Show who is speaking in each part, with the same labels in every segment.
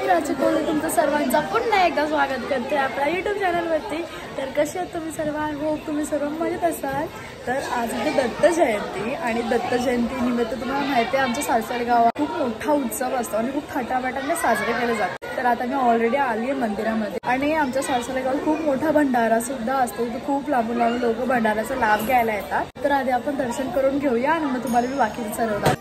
Speaker 1: प्राची कोहली तुमचं सर्वांचं पुन्हा एकदा स्वागत करते आपल्या यूट्यूब चॅनलवरती। तर कसे आहात तुम्ही सर्व? होप तुम्ही सर्व मजेत असाल। तर आज आहे दत्त जयंती आणि दत्त जयंती निमित्त तुम्हाला माहिती आहे आमच्या सालसाल गावात खूप मोठा उत्सव असतो आणि खूप थाटामाटाने साजरे केले जातात। तर आता मी ऑलरेडी आली आहे मंदिरामध्ये आणि आमच्या सालसाल गावात खूप मोठा भंडारा सुद्धा असतो। तर खूप लांबून लांबून लोक भंडाराचा लाभ घ्यायला येतात। तर आधी आपण दर्शन करून घेऊया आणि मग तुम्हाला मी बाकीचं सर्व दाखवते।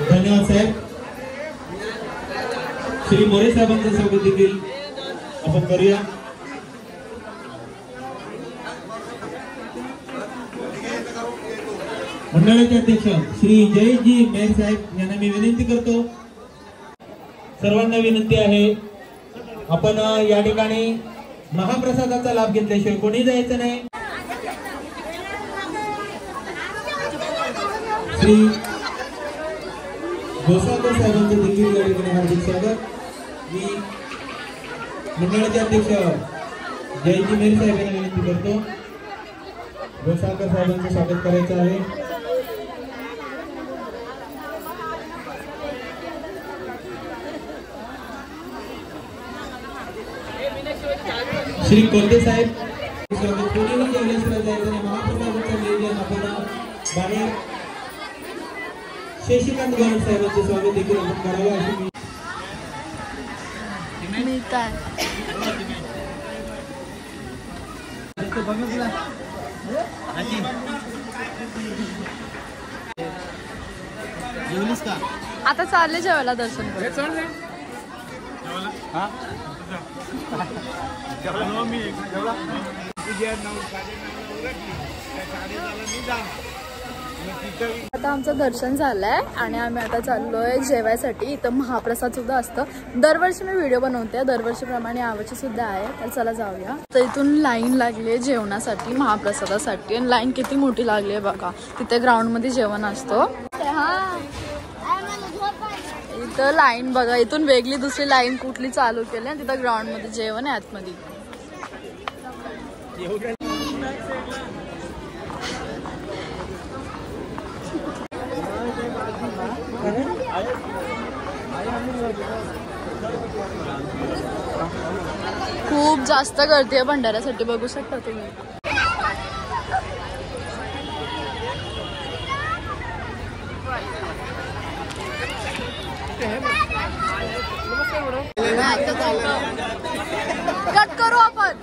Speaker 2: धन्यवाद साहेब। श्री मोरे साहेबांचं स्वागत देखील आपण करूया। मंडळाचे अध्यक्ष श्री जयजी मेहर साहेब यांना मी विनंती करतो। सर्वांना विनंती आहे आपण या ठिकाणी महाप्रसादाचा लाभ घेतल्याशिवाय कोणी जायचं नाही। श्री गोसाळकर साहेबांचं देखील या ठिकाणी हार्दिक स्वागत। मी मंडळाचे अध्यक्ष जयजी मेहर साहेब यांना विनंती करतो गोसाळकर साहेबांचं स्वागत करायचं आहे। श्री कोल्हे साहेब स्वागत। कोणीही जेवल्याशिवाय जायचं नाही। महाप्रसादाचं नियोजन आपण बाहेर शशिकांत गौड साहेबांचे स्वागत देखील आपण करावे अशी मी काय जेवलीस का?
Speaker 1: आता चालले जेवायला दर्शन करू। आता आमचं दर्शन झालंय आणि आम्ही आता चाललोय जेवायसाठी। इथं महाप्रसाद सुद्धा असतं। दरवर्षी मी व्हिडिओ बनवते, दरवर्षीप्रमाणे यावर्षी सुद्धा आहे। तर चला जाऊया। तर इथून लाईन लागली आहे जेवणासाठी, महाप्रसादासाठी। आणि लाईन किती मोठी लागली आहे बघा। तिथे ग्राउंड मध्ये जेवण असतो। तर लाईन बघा, इथून वेगळी दुसरी लाईन कुठली चालू केली आणि तिथं ग्राउंड मध्ये जेवण आहे आतमध्ये. खूप जास्त गर्दी आहे भंडाऱ्यासाठी, बघू शकता तुम्ही. कट करू आपण.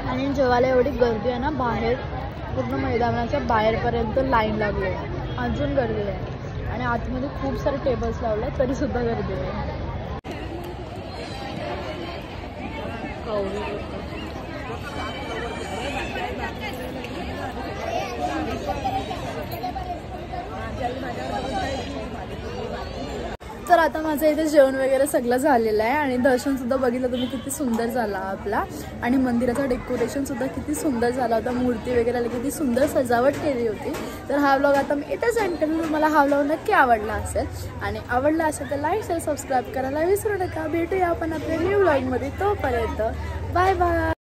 Speaker 1: आणि जेवायला एवढी गर्दी आहे ना, बाहेर पूर्ण मैदानाच्या बाहेरपर्यंत लाईन लागली आहे, अजून गर्दी आहे. आणि आतमध्ये खूप सारे टेबल्स लावले तरी सुद्धा गर्दी आहे. तर आता माझं इथे जेवण वगैरे सगळं झालेलं आहे आणि दर्शन सुद्धा बघितलं तुम्ही किती सुंदर झाला आपला. आणि मंदिराचं डेकोरेशन सुद्धा किती सुंदर झाला होता, मूर्ती वगैरे किती सुंदर सजावट केली होती. तर हा व्लॉग आता मी इथेच एंड करेन. मला हा व्लॉग नक्की आवडला असेल आणि आवडला असेल तर लाईक शेअर सबस्क्राईब करायला विसरू नका. भेटूया आपण आपल्या न्यू व्लॉगमध्ये. तोपर्यंत बाय बाय.